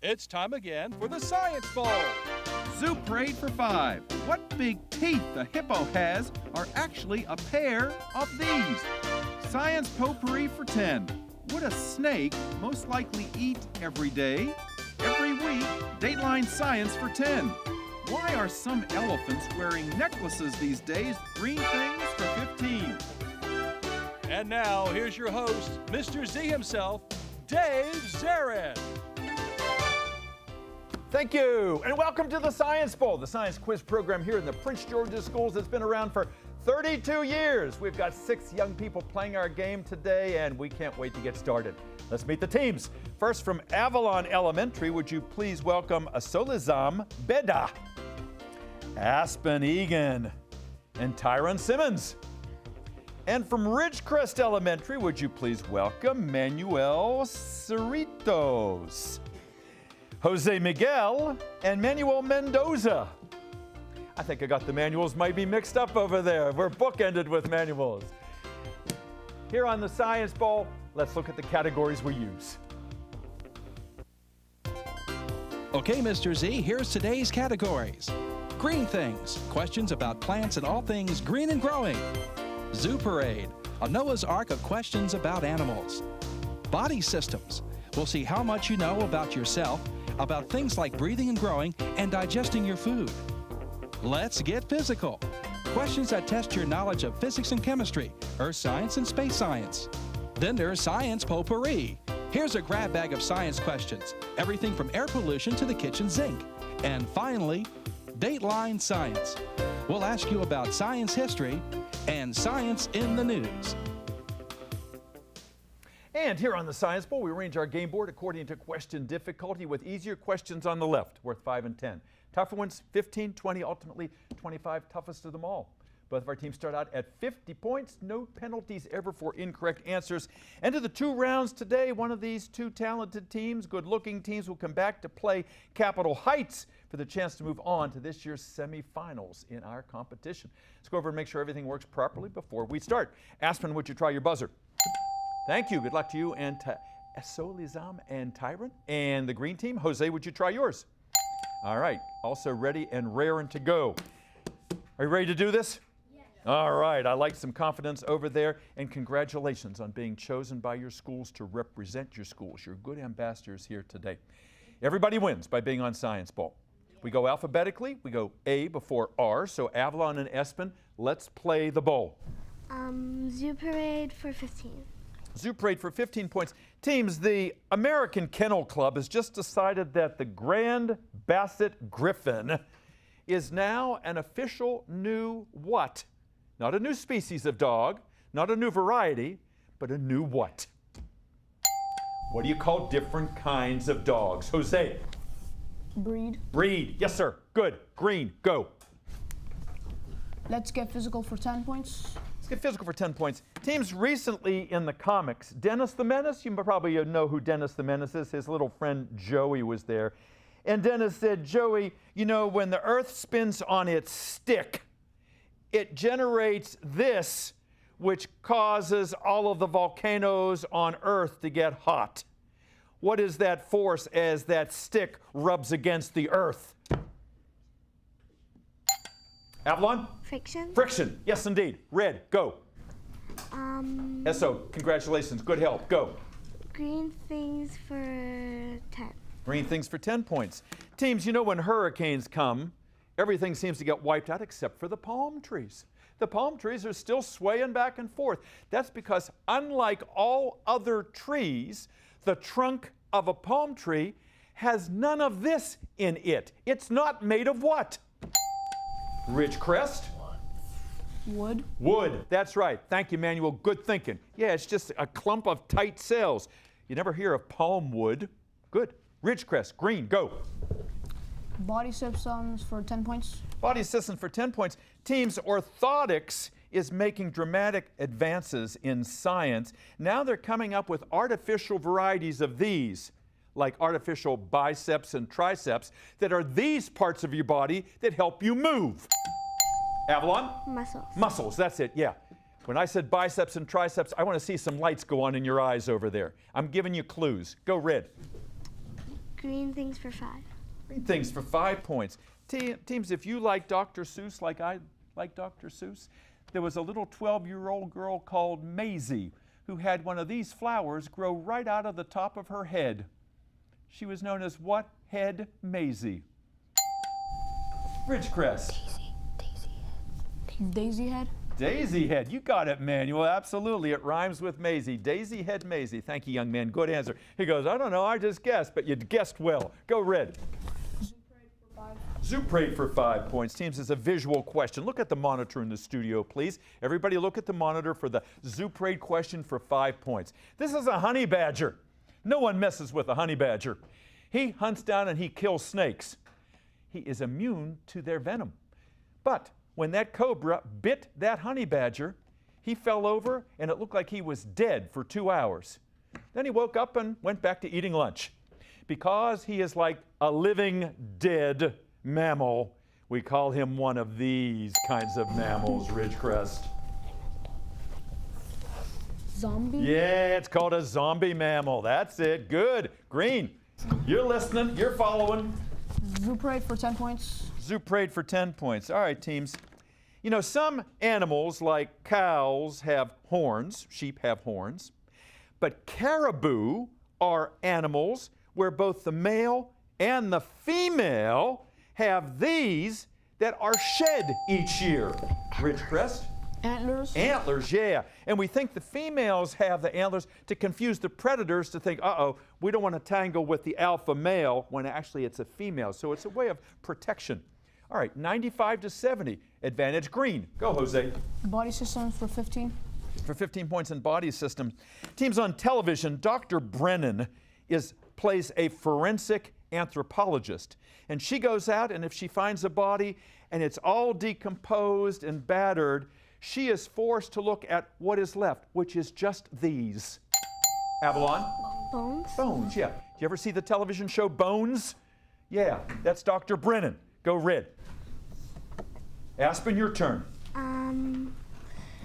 It's time again for the Science Bowl. Zoo Parade for 5. What big teeth the hippo has are actually a pair of these. Science Potpourri for 10. Would a snake most likely eat every day? Every week, Dateline Science for 10. Why are some elephants wearing necklaces these days? Green things for 15. And now, here's your host, Mr. Z himself, Dave Zarin. Thank you, and welcome to the Science Bowl, the science quiz program here in the Prince George's Schools that's been around for 32 years. We've got 6 young people playing our game today, and we can't wait to get started. Let's meet the teams. First, from Avalon Elementary, would you please welcome Asolizam Beda, Aspen Egan, and Tyron Simmons. And from Ridgecrest Elementary, would you please welcome Manuel Cerritos, Jose Miguel, and Manuel Mendoza. I think I got the manuals might be mixed up over there. We're bookended with manuals. Here on the Science Bowl, let's look at the categories we use. Okay, Mr. Z, here's today's categories. Green things, questions about plants and all things green and growing. Zoo Parade, a Noah's Ark of questions about animals. Body systems, we'll see how much you know about yourself, about things like breathing and growing and digesting your food. Let's get physical. Questions that test your knowledge of physics and chemistry, earth science and space science. Then there's Science Potpourri. Here's a grab bag of science questions, everything from air pollution to the kitchen sink. And finally, Dateline Science. We'll ask you about science history and science in the news. And here on the Science Bowl, we arrange our game board according to question difficulty with easier questions on the left, worth 5 and 10. Tougher ones, 15, 20, ultimately 25, toughest of them all. Both of our teams start out at 50 points, no penalties ever for incorrect answers. Enter the 2 rounds today. One of these 2 talented teams, good-looking teams, will come back to play Capitol Heights for the chance to move on to this year's semifinals in our competition. Let's go over and make sure everything works properly before we start. Aspen, would you try your buzzer? Thank you. Good luck to you and to Asolizam and Tyron. And the green team, Jose, would you try yours? All right. Also ready and raring to go. Are you ready to do this? Yes. All right. I like some confidence over there. And congratulations on being chosen by your schools to represent your schools. You're good ambassadors here today. Everybody wins by being on Science Bowl. We go alphabetically. We go A before R. So Avalon and Espen, let's play the bowl. Zoo Parade for 15. Zoo Parade for 15 points. Teams, the American Kennel Club has just decided that the Grand Basset Griffon is now an official new what? Not a new species of dog, not a new variety, but a new what? What do you call different kinds of dogs? Jose? Breed. Breed. Yes, sir. Good. Green. Go. Let's get physical for 10 points. Let's get physical for 10 points. Teams recently in the comics, Dennis the Menace, you probably know who Dennis the Menace is. His little friend Joey was there. And Dennis said, Joey, you know, when the earth spins on its stick, it generates this, which causes all of the volcanoes on earth to get hot. What is that force as that stick rubs against the earth? Avalon? Friction. Friction. Yes, indeed. Red, go. SO, congratulations. Good help. Go. Green things for 10. Green things for 10 points. Teams, you know when hurricanes come, everything seems to get wiped out except for the palm trees. The palm trees are still swaying back and forth. That's because unlike all other trees, the trunk of a palm tree has none of this in it. It's not made of what? Ridgecrest? Wood. Wood, that's right. Thank you, Manuel. Good thinking. Yeah, it's just a clump of tight cells. You never hear of palm wood. Good. Ridgecrest, green, go. Body systems for 10 points. Body systems for 10 points. Teams, orthotics is making dramatic advances in science. Now they're coming up with artificial varieties of these, like artificial biceps and triceps, that are these parts of your body that help you move. Avalon? Muscles. Muscles, that's it, yeah. When I said biceps and triceps, I want to see some lights go on in your eyes over there. I'm giving you clues. Go red. green things for 5. Green things for 5 points. Teams, if you like Dr. Seuss like I like Dr. Seuss, there was a little 12-year-old girl called Maisie who had one of these flowers grow right out of the top of her head. She was known as what head Maisie? Ridgecrest. Daisy head. Daisy head. You got it, Manuel. Absolutely. It rhymes with Maisie. Daisy head Maisie. Thank you, young man. Good answer. He goes, I don't know. I just guessed, but you guessed well. Go Red. Zoo Parade for 5 points. Teams, is a visual question. Look at the monitor in the studio, please. Everybody look at the monitor for the Zoo Parade question for 5 points. This is a honey badger. No one messes with a honey badger. He hunts down and he kills snakes. He is immune to their venom. But when that cobra bit that honey badger, he fell over and it looked like he was dead for 2 hours. Then he woke up and went back to eating lunch. Because he is like a living dead mammal, we call him one of these kinds of mammals, Ridgecrest. Zombie? Yeah, it's called a zombie mammal. That's it. Good. Green. You're listening. You're following. Zoo Parade for 10 points. Zoo Parade for 10 points. All right, teams. You know, some animals like cows have horns. Sheep have horns. But caribou are animals where both the male and the female have these that are shed each year. Ridgecrest? Antlers? Antlers, yeah. And we think the females have the antlers to confuse the predators to think, uh-oh, we don't want to tangle with the alpha male when actually it's a female. So it's a way of protection. All right, 95 to 70. Advantage green. Go, Jose. Body systems for 15. For 15 points in body system. Teams on television, Dr. Brennan plays a forensic anthropologist. And she goes out, and if she finds a body and it's all decomposed and battered, she is forced to look at what is left, which is just these. Avalon? Bones? Bones, yeah. Do you ever see the television show Bones? Yeah, that's Dr. Brennan. Go Red. Aspen, your turn.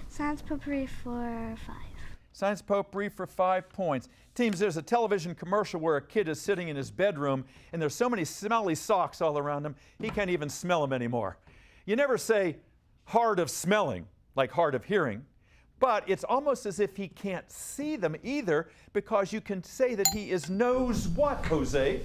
Science potpourri for 5. Science potpourri for 5 points. Teams, there's a television commercial where a kid is sitting in his bedroom and there's so many smelly socks all around him, he can't even smell them anymore. You never say hard of smelling, like hard of hearing, but it's almost as if he can't see them either, because you can say that he is nose what, Jose?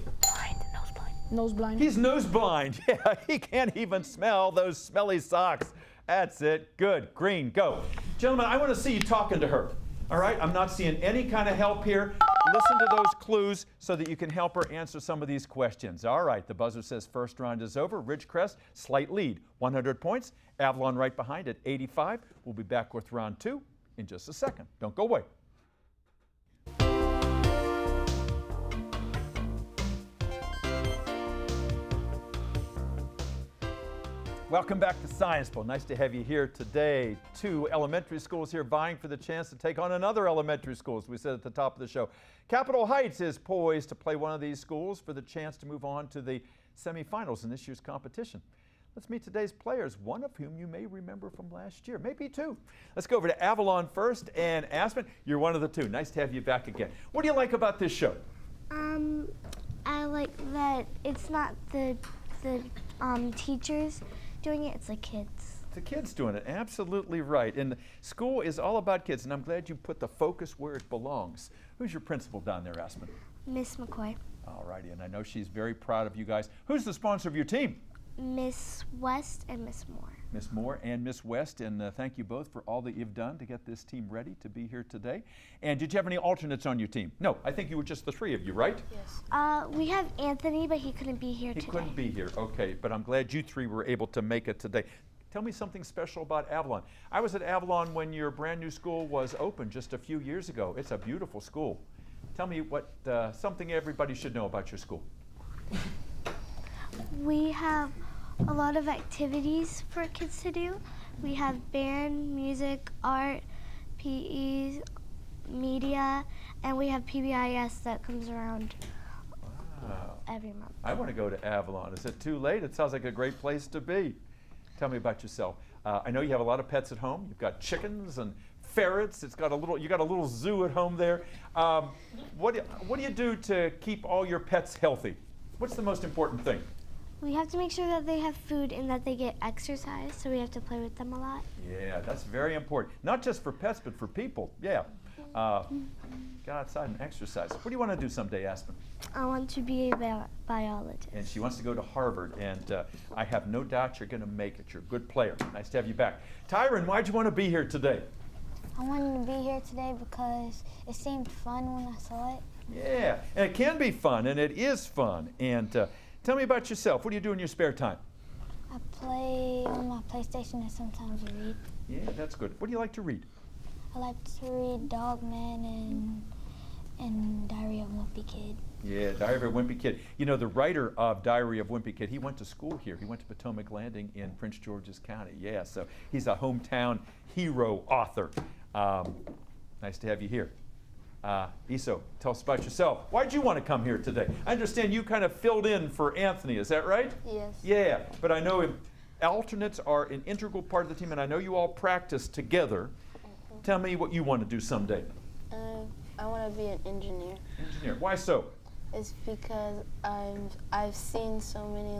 Nose blind. He's nose blind. Yeah, he can't even smell those smelly socks. That's it. Good. Green, go. Gentlemen, I want to see you talking to her. All right, I'm not seeing any kind of help here. Listen to those clues so that you can help her answer some of these questions. All right, the buzzer says first round is over. Ridgecrest, slight lead, 100 points. Avalon right behind at 85. We'll be back with round 2 in just a second. Don't go away. Welcome back to Science Bowl. Nice to have you here today. 2 elementary schools here vying for the chance to take on another elementary school, as we said at the top of the show. Capitol Heights is poised to play one of these schools for the chance to move on to the semifinals in this year's competition. Let's meet today's players, one of whom you may remember from last year, maybe 2. Let's go over to Avalon first, and Aspen, you're one of the 2. Nice to have you back again. What do you like about this show? I like that it's not the teachers doing it, it's like kids. The kids doing it, absolutely right. And school is all about kids, and I'm glad you put the focus where it belongs. Who's your principal down there, Aspen? Miss McCoy. All righty, and I know she's very proud of you guys. Who's the sponsor of your team? Miss West and Miss Moore. Miss Moore and Miss West, and thank you both for all that you've done to get this team ready to be here today. And did you have any alternates on your team? No, I think you were just the 3 of you, right? Yes. We have Anthony, but he couldn't be here today. He couldn't be here, okay, but I'm glad you 3 were able to make it today. Tell me something special about Avalon. I was at Avalon when your brand new school was open just a few years ago. It's a beautiful school. Tell me what something everybody should know about your school. We have a lot of activities for kids to do. We have band, music, art, PE, media, and we have PBIS that comes around every month. I want to go to Avalon. Is it too late? It sounds like a great place to be. Tell me about yourself. I know you have a lot of pets at home. You've got chickens and ferrets. You got a little zoo at home there. What do you do to keep all your pets healthy? What's the most important thing? We have to make sure that they have food and that they get exercise, so we have to play with them a lot. Yeah, that's very important. Not just for pets, but for people. Yeah. Get outside and exercise. What do you want to do someday, Aspen? I want to be a biologist. And she wants to go to Harvard, and I have no doubt you're going to make it. You're a good player. Nice to have you back. Tyron, why'd you want to be here today? I wanted to be here today because it seemed fun when I saw it. Yeah, and it can be fun, and it is fun. And tell me about yourself. What do you do in your spare time? I play on my PlayStation and sometimes read. Yeah, that's good. What do you like to read? I like to read Dogman and Diary of a Wimpy Kid. Yeah, Diary of a Wimpy Kid. You know, the writer of Diary of Wimpy Kid, he went to school here. He went to Potomac Landing in Prince George's County. Yeah, so he's a hometown hero author. Nice to have you here. Iso, tell us about yourself. Why'd you want to come here today? I understand you kind of filled in for Anthony, is that right? Yes. Yeah, but I know alternates are an integral part of the team, and I know you all practice together. Tell me what you want to do someday. I want to be an engineer. Engineer. Why so? It's because I've seen so many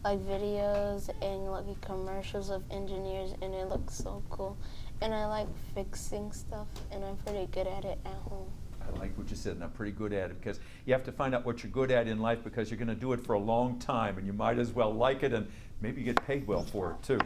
videos and commercials of engineers, and it looks so cool. And I like fixing stuff, and I'm pretty good at it at home. I like what you said, and I'm pretty good at it, because you have to find out what you're good at in life, because you're going to do it for a long time, and you might as well like it, and maybe get paid well for it too.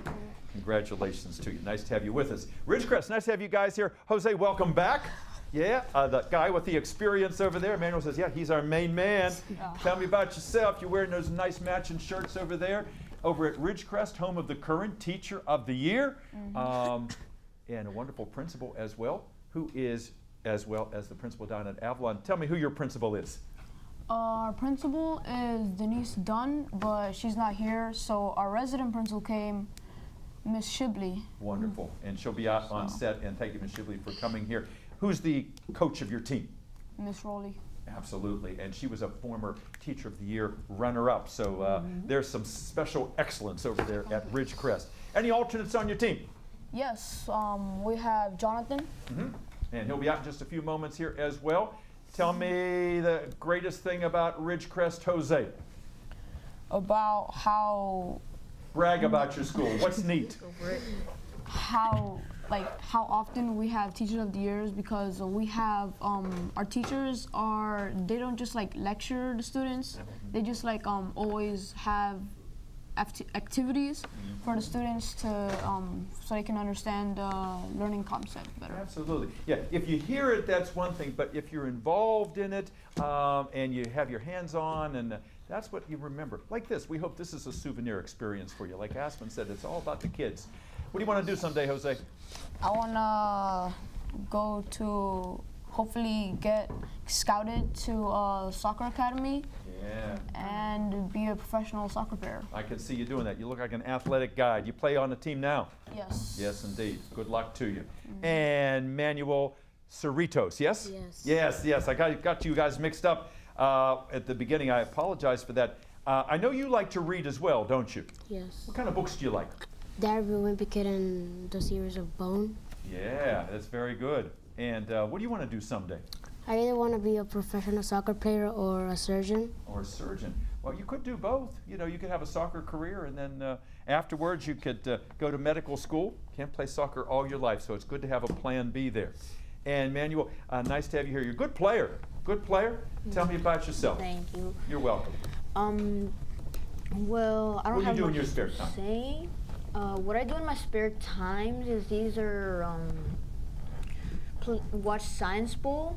Congratulations to you. Nice to have you with us. Ridgecrest, nice to have you guys here. Jose, welcome back. Yeah, the guy with the experience over there. Emmanuel says, yeah, he's our main man. Tell me about yourself. You're wearing those nice matching shirts over there, over at Ridgecrest, home of the current Teacher of the Year, and a wonderful principal as well, who is as well as the principal down at Avalon. Tell me who your principal is. Our principal is Denise Dunn, but she's not here, so our resident principal came, Miss Shibley. Wonderful, and she'll be out on set, and thank you, Miss Shibley, for coming here. Who's the coach of your team? Miss Rowley. Absolutely, and she was a former Teacher of the Year runner-up, so there's some special excellence over there at Ridgecrest. Any alternates on your team? Yes, we have Jonathan. And he'll be out in just a few moments here as well. Tell me the greatest thing about Ridgecrest, Jose. About how Brag about your school. What's neat? how often we have Teachers of the Years, because we have our teachers they don't just lecture the students, they just always have activities for the students to so they can understand the learning concept better. Absolutely. Yeah, if you hear it, that's one thing, but if you're involved in it and you have your hands on, and that's what you remember. Like this, we hope this is a souvenir experience for you. Like Aspen said, it's all about the kids. What do you want to do someday, Jose? I want to go to, hopefully get scouted to a soccer academy. Yeah. And be a professional soccer player. I can see you doing that. You look like an athletic guy. You play on the team now? Yes. Yes, indeed. Good luck to you. And Manuel Cerritos, yes? Yes. Yes. I got you guys mixed up at the beginning. I apologize for that. I know you like to read as well, don't you? Yes. What kind of books do you like? Diary of a Wimpy Kid and the series of Bone. Yeah, that's very good. And what do you want to do someday? I either want to be a professional soccer player or a surgeon. Or a surgeon. Well, you could do both. You know, you could have a soccer career, and then afterwards you could go to medical school. Can't play soccer all your life, so it's good to have a plan B there. And Manuel, nice to have you here. You're a good player. Good player. Tell me about yourself. Thank you. You're welcome. Well, I don't What do have you do in much your spare to time? say. What I do in my spare times is either watch Science Bowl,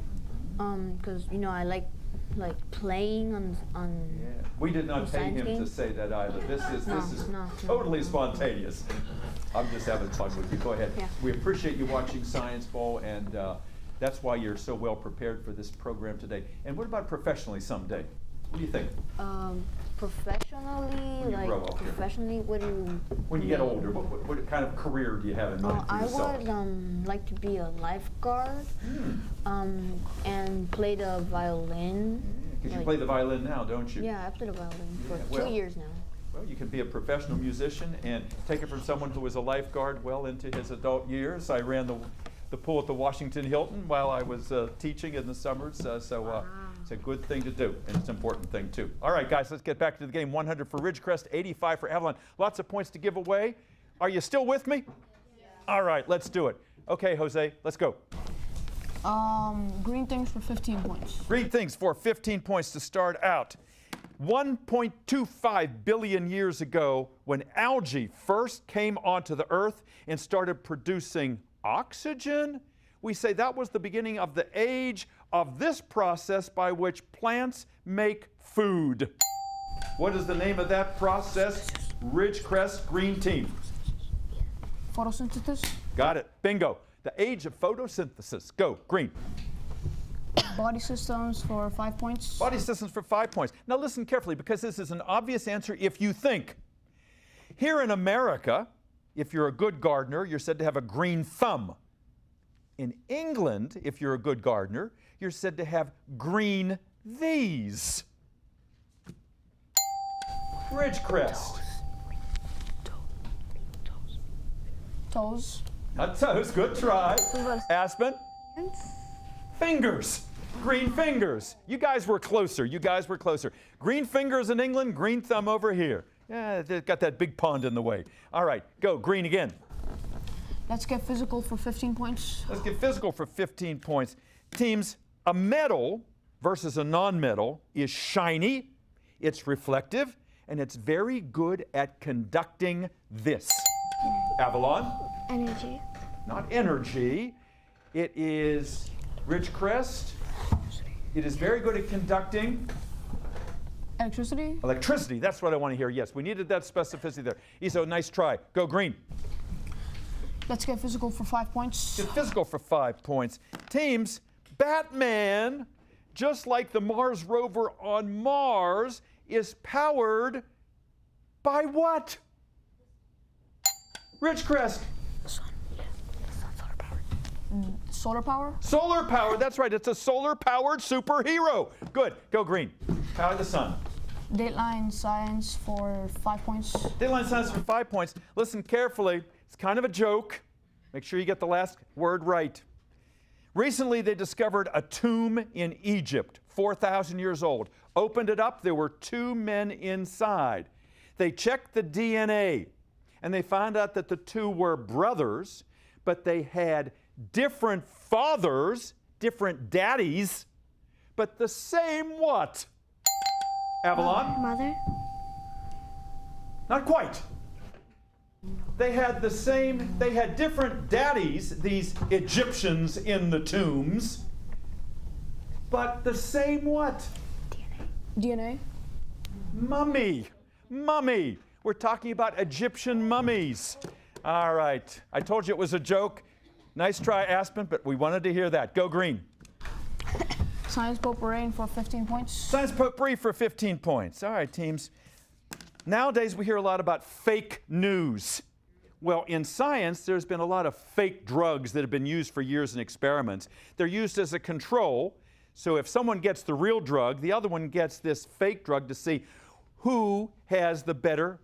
because I like playing on. Yeah. We did not pay science him to games? say that either. This is No. totally spontaneous. I'm just having fun with you. Go ahead. Yeah. We appreciate you watching Science Bowl, and that's why you're so well prepared for this program today. And what about professionally someday? What do you think? Professionally, When you grow up here. professionally, what do you? When you get older, what kind of career do you have in mind for I yourself? would like to be a lifeguard, and play the violin. Because you play the violin now, don't you? Yeah, I play the violin for Yeah, well- 2 years now. Well, you can be a professional musician and take it from someone who was a lifeguard well into his adult years. I ran the pool at the Washington Hilton while I was teaching in the summers, so It's a good thing to do, and it's an important thing too. All right, guys, let's get back to the game. 100 for Ridgecrest, 85 for Avalon. Lots of points to give away. Are you still with me? Yeah. All right, let's do it. Okay, Jose, let's go. Green things for 15 points. Green things for 15 points to start out. 1.25 billion years ago, when algae first came onto the earth and started producing oxygen, we say that was the beginning of the age of this process by which plants make food. What is the name of that process? Ridgecrest, green team. Photosynthesis. Got it. Bingo. The age of photosynthesis. Go, green. Body systems for 5 points. Body systems for 5 points. Now listen carefully, because this is an obvious answer if you think. Here in America, if you're a good gardener, you're said to have a green thumb. In England, if you're a good gardener, you're said to have green these. Ridgecrest. Toes. Not toes, good try. Aspen. Fingers. Green fingers. You guys were closer. You guys were closer. Green fingers in England, green thumb over here. Yeah, they've got that big pond in the way. All right, go, green again. Let's get physical for 15 points. Let's get physical for 15 points. Teams, a metal versus a non-metal is shiny, it's reflective, and it's very good at conducting this. Avalon? Energy. Not energy. It is Ridgecrest. It is very good at conducting Electricity. electricity. That's what I want to hear. Yes, we needed that specificity there. Iso, nice try. Go green. Let's get physical for 5 points. Get physical for 5 points. Teams, Batman, just like the Mars rover on Mars, is powered by what? Ridgecrest. Solar power. Solar power, that's right. It's a solar-powered superhero. Good. Go green. Power the sun. Dateline science for 5 points. Dateline science for 5 points. Listen carefully. It's kind of a joke. Make sure you get the last word right. Recently, they discovered a tomb in Egypt, 4,000 years old. Opened it up, there were 2 men inside. They checked the DNA, and they found out that the 2 were brothers, but they had different fathers, different daddies, but the same what? Avalon? Mother. Not quite. They had different daddies, these Egyptians in the tombs, but the same what? DNA. Mummy. Mummy. We're talking about Egyptian mummies. All right. I told you it was a joke. Nice try, Aspen, but we wanted to hear that. Go green. Science Potpourri for 15 points. Science Potpourri for 15 points. All right, teams. Nowadays, we hear a lot about fake news. Well, in science, there's been a lot of fake drugs that have been used for years in experiments. They're used as a control. So if someone gets the real drug, the other one gets this fake drug to see who has the better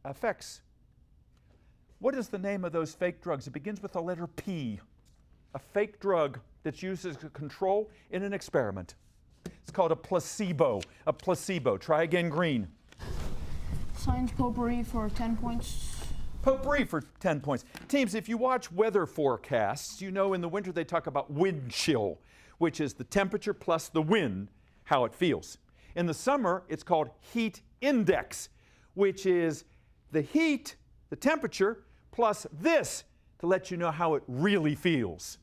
effects. What is the name of those fake drugs? It begins with the letter P. A fake drug that's used as a control in an experiment. It's called a placebo. A placebo. Try again, green. Science Potpourri for 10 points. Potpourri for 10 points. Teams, if you watch weather forecasts, you know in the winter they talk about wind chill, which is the temperature plus the wind, how it feels. In the summer, it's called heat index, which is the heat, the temperature, plus this to let you know how it really feels.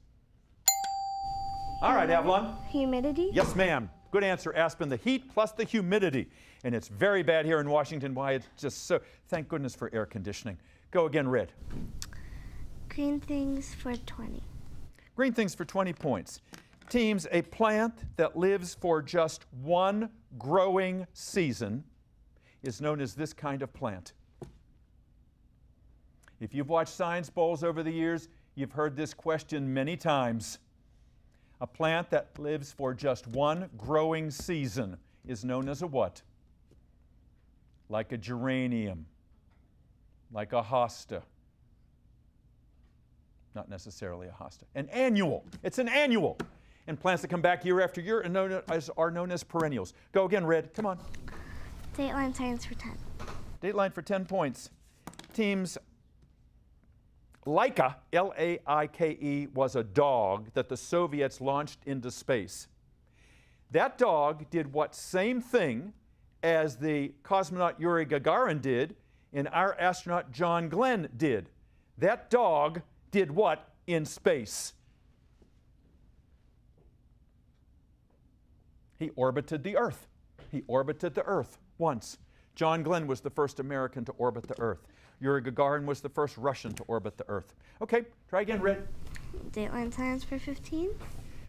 All right, Avalon. Humidity? Yes, ma'am. Good answer, Aspen. The heat plus the humidity. And it's very bad here in Washington. Why it's just so, thank goodness for air conditioning. Go again, Red. Green things for 20. Green things for 20 points. Teams, a plant that lives for just one growing season is known as this kind of plant. If you've watched Science Bowls over the years, you've heard this question many times. A plant that lives for just one growing season is known as a what? Like a geranium, like a hosta. Not necessarily a hosta. An annual. It's an annual. And plants that come back year after year are known as perennials. Go again, Red. Come on. Dateline Science for 10. Dateline for 10 points. Teams Laika, L-A-I-K-E, was a dog that the Soviets launched into space. That dog did what same thing as the cosmonaut Yuri Gagarin did and our astronaut John Glenn did. That dog did what in space? He orbited the Earth. He orbited the Earth once. John Glenn was the first American to orbit the Earth. Yuri Gagarin was the first Russian to orbit the Earth. Okay, try again, Red. Dateline Science for 15.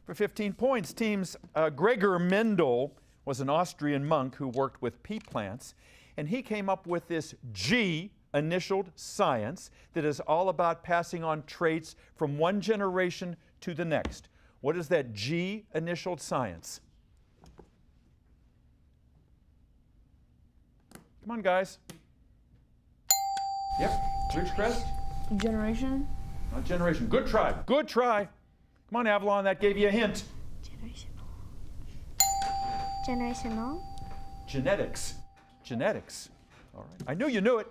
For 15 points, teams Gregor Mendel was an Austrian monk who worked with pea plants, and he came up with this G-initialed science that is all about passing on traits from one generation to the next. What is that G-initialed science? Come on, guys. Yep, Ridgecrest. Generation. Not generation. Good try. Good try. Come on, Avalon. That gave you a hint. Generational. Genetics. Genetics. All right. I knew you knew it.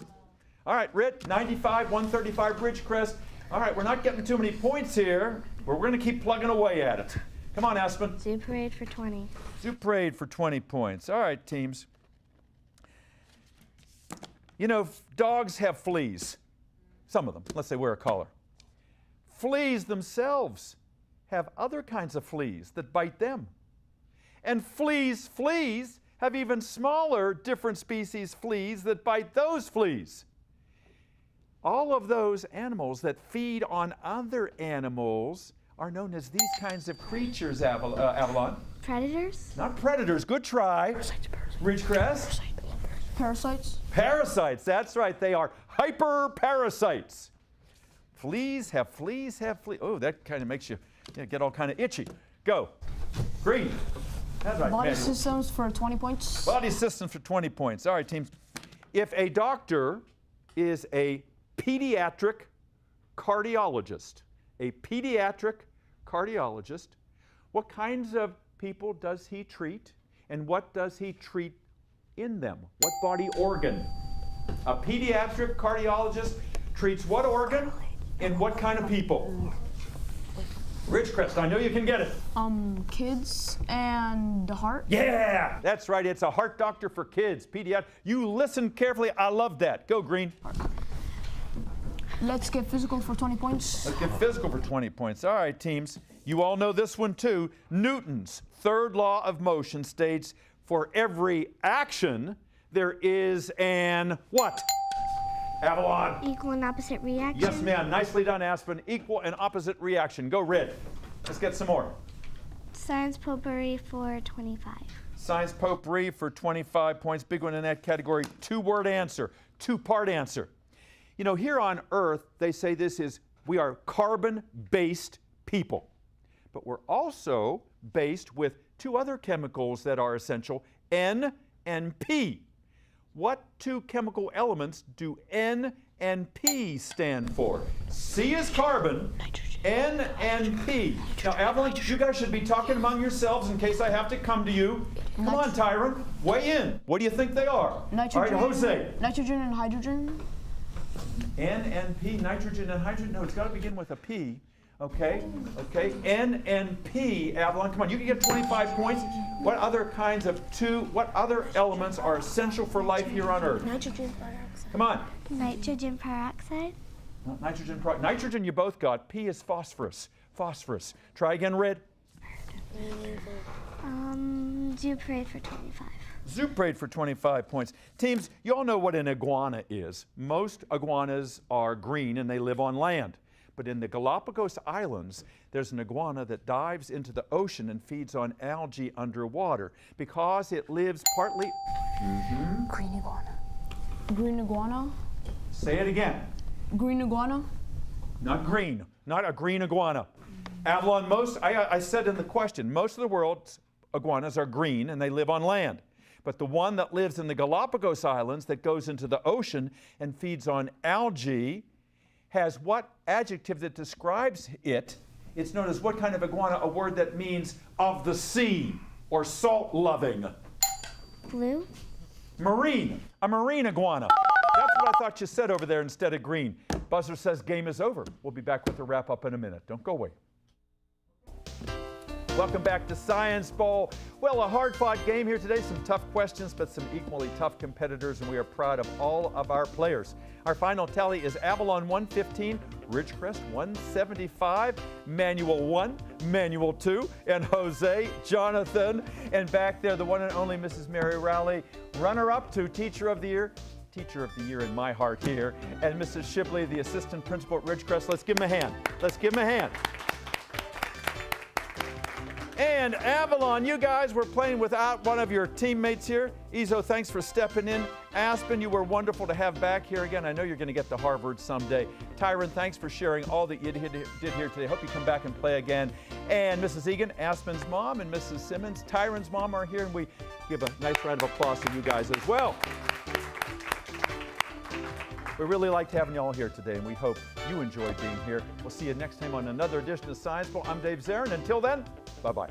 All right, Rit, 95, 135 Ridgecrest. All right, we're not getting too many points here, but we're going to keep plugging away at it. Come on, Aspen. Zoo Parade for 20. Zoo Parade for 20 points. All right, teams. You know, dogs have fleas. Some of them. Let's say wear a collar. Fleas themselves have other kinds of fleas that bite them. And fleas have even smaller, different species fleas that bite those fleas. All of those animals that feed on other animals are known as these kinds of creatures, Avalon. Predators? Not predators. Good try. Ridgecrest. Parasites. Parasites, that's right. They are hyperparasites. Fleas have fleas have fleas. Oh, that kind of makes you get all kind of itchy. Go. Green. That's right. Body Manuel. systems for 20 points. Body systems for 20 points. All right, teams. If a doctor is a pediatric cardiologist, what kinds of people does he treat, and what does he treat in them? What body organ? A pediatric cardiologist treats what organ and what kind of people? Ridgecrest, I know you can get it. Kids and the heart. Yeah, that's right. It's a heart doctor for kids, pediatric. You listen carefully. I love that. Go, Green. Let's get physical for 20 points. Let's get physical for 20 points. All right, teams. You all know this one too. Newton's third law of motion states for every action, there is an what? Avalon. Equal and opposite reaction. Yes, ma'am. Nicely done, Aspen. Equal and opposite reaction. Go, Red. Let's get some more. Science Potpourri for 25. Science Potpourri for 25 points. Big one in that category. Two-word answer. Two-part answer. You know, here on Earth, they say we are carbon-based people. But we're also based with two other chemicals that are essential, N and P. What two chemical elements do N and P stand for? C is carbon, N and P. Now, Avalon, you guys should be talking among yourselves in case I have to come to you. Come on, Tyron, weigh in. What do you think they are? Nitrogen. All right, Jose. Nitrogen and hydrogen. N and P, nitrogen and hydrogen. No, it's got to begin with a P. Okay, N and P, Avalon, come on, you can get 25 points. What other elements are essential for life here on Earth? Nitrogen peroxide. Come on. Nitrogen peroxide. Not nitrogen you both got. P is phosphorus. Phosphorus. Try again, Red. Zoo Parade for 25. Zoo Parade for 25 points. Teams, you all know what an iguana is. Most iguanas are green and they live on land. But in the Galapagos Islands, there's an iguana that dives into the ocean and feeds on algae underwater because it lives partly... Green iguana. Green iguana. Say it again. Green iguana. Not green. Not a green iguana. Avalon, I said in the question, most of the world's iguanas are green and they live on land. But the one that lives in the Galapagos Islands that goes into the ocean and feeds on algae has what adjective that describes it It's known as what kind of iguana? A word that means of the sea or salt-loving. Blue? Marine. A marine iguana. That's what I thought you said over there instead of green. Buzzer says game is over. We'll be back with a wrap-up in a minute. Don't go away. Welcome back to Science Bowl. Well, a hard-fought game here today. Some tough questions, but some equally tough competitors, and we are proud of all of our players. Our final tally is Avalon 115, Ridgecrest 175, Manual 1, Manual 2, and Jose, Jonathan, and back there, the one and only Mrs. Mary Rowley, runner-up to Teacher of the Year in my heart here, and Mrs. Shibley, the assistant principal at Ridgecrest. Let's give him a hand. Let's give him a hand. And Avalon, you guys were playing without one of your teammates here. Izo, thanks for stepping in. Aspen, you were wonderful to have back here again. I know you're going to get to Harvard someday. Tyron, thanks for sharing all that you did here today. Hope you come back and play again. And Mrs. Egan, Aspen's mom, and Mrs. Simmons, Tyron's mom are here, and we give a nice round of applause to you guys as well. We really liked having you all here today, and we hope you enjoyed being here. We'll see you next time on another edition of Science Bowl. I'm Dave Zarin. Until then, bye-bye.